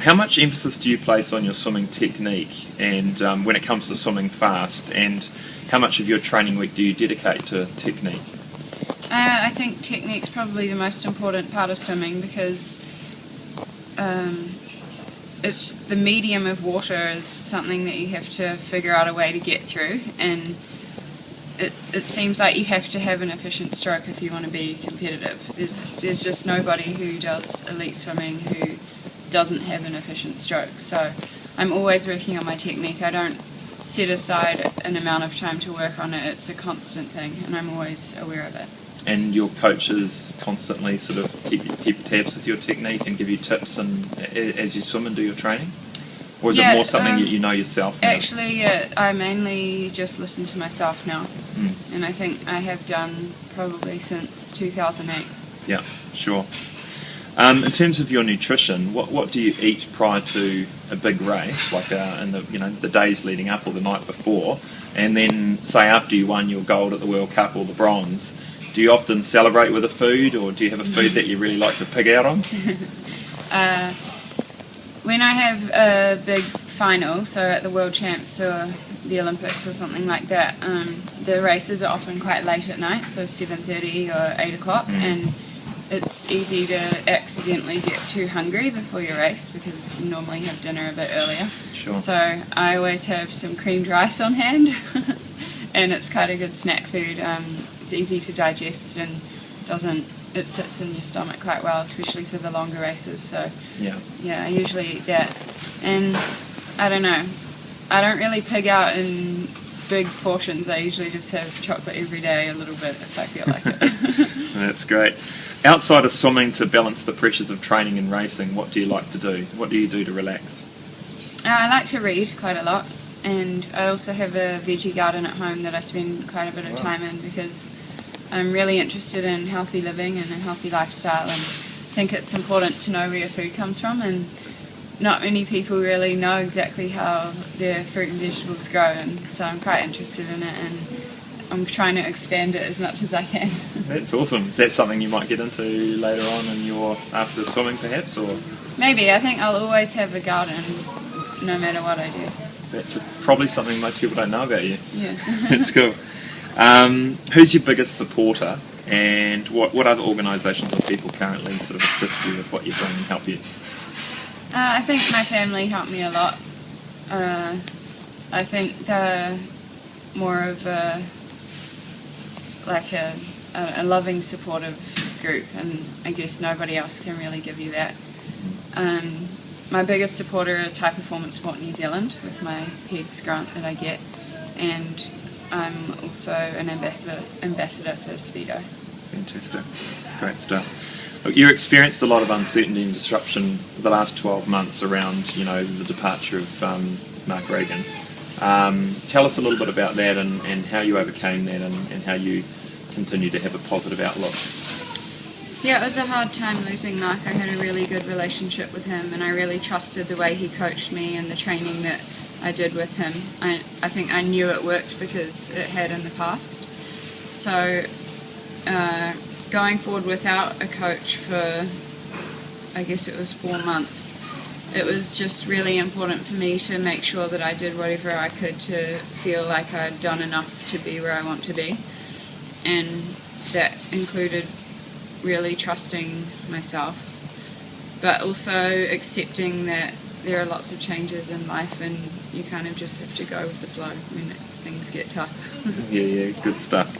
How much emphasis do you place on your swimming technique and when it comes to swimming fast, and how much of your training week do you dedicate to technique? I think technique's probably the most important part of swimming because it's the medium of water is something that you have to figure out a way to get through, and it seems like you have to have an efficient stroke if you want to be competitive. There's just nobody who does elite swimming who doesn't have an efficient stroke. So I'm always working on my technique. I don't set aside an amount of time to work on it. It's a constant thing, and I'm always aware of it. And your coaches constantly sort of keep tabs with your technique and give you tips and as you swim and do your training? Or is it more something you know yourself now? Actually, I mainly just listen to myself now. And I think I have done probably since 2008. Yeah, sure. In terms of your nutrition, what do you eat prior to a big race, like in the days leading up or the night before, and then say after you won your gold at the World Cup or the bronze? Do you often celebrate with a food, or do you have a food that you really like to pig out on? When I have a big final, so at the World Champs or the Olympics or something like that, the races are often quite late at night, so 7:30 or 8 o'clock, and it's easy to accidentally get too hungry before your race because you normally have dinner a bit earlier. Sure. So I always have some creamed rice on hand, and it's quite a good snack food. It's easy to digest and it sits in your stomach quite well, especially for the longer races. So yeah, I usually eat that. And I don't know, I don't really pig out in big portions. I usually just have chocolate every day, a little bit if I feel like it. That's great. Outside of swimming to balance the pressures of training and racing, what do you like to do? What do you do to relax? I like to read quite a lot, and I also have a veggie garden at home that I spend quite a bit of time in because I'm really interested in healthy living and a healthy lifestyle, and think it's important to know where your food comes from, and not many people really know exactly how their fruit and vegetables grow, and so I'm quite interested in it, and I'm trying to expand it as much as I can. That's awesome. Is that something you might get into later on in your after swimming perhaps, or? Maybe. I think I'll always have a garden no matter what I do. That's probably something most people don't know about you. Yeah. That's cool. Who's your biggest supporter, and what other organisations or people currently sort of assist you with what you're doing and help you? I think my family helped me a lot. I think they're more of a loving, supportive group, and I guess nobody else can really give you that. My biggest supporter is High Performance Sport New Zealand with my PEGS grant that I get, and I'm also an ambassador for Speedo. Fantastic. Great stuff. Look, you experienced a lot of uncertainty and disruption the last 12 months around, the departure of Mark Regan. Tell us a little bit about that and how you overcame that and how you continue to have a positive outlook. Yeah, it was a hard time losing Mark. I had a really good relationship with him, and I really trusted the way he coached me and the training that I did with him. I think I knew it worked because it had in the past. So going forward without a coach for, I guess it was 4 months, it was just really important for me to make sure that I did whatever I could to feel like I'd done enough to be where I want to be. And that included really trusting myself, but also accepting that there are lots of changes in life and you kind of just have to go with the flow when things get tough. Yeah, good stuff.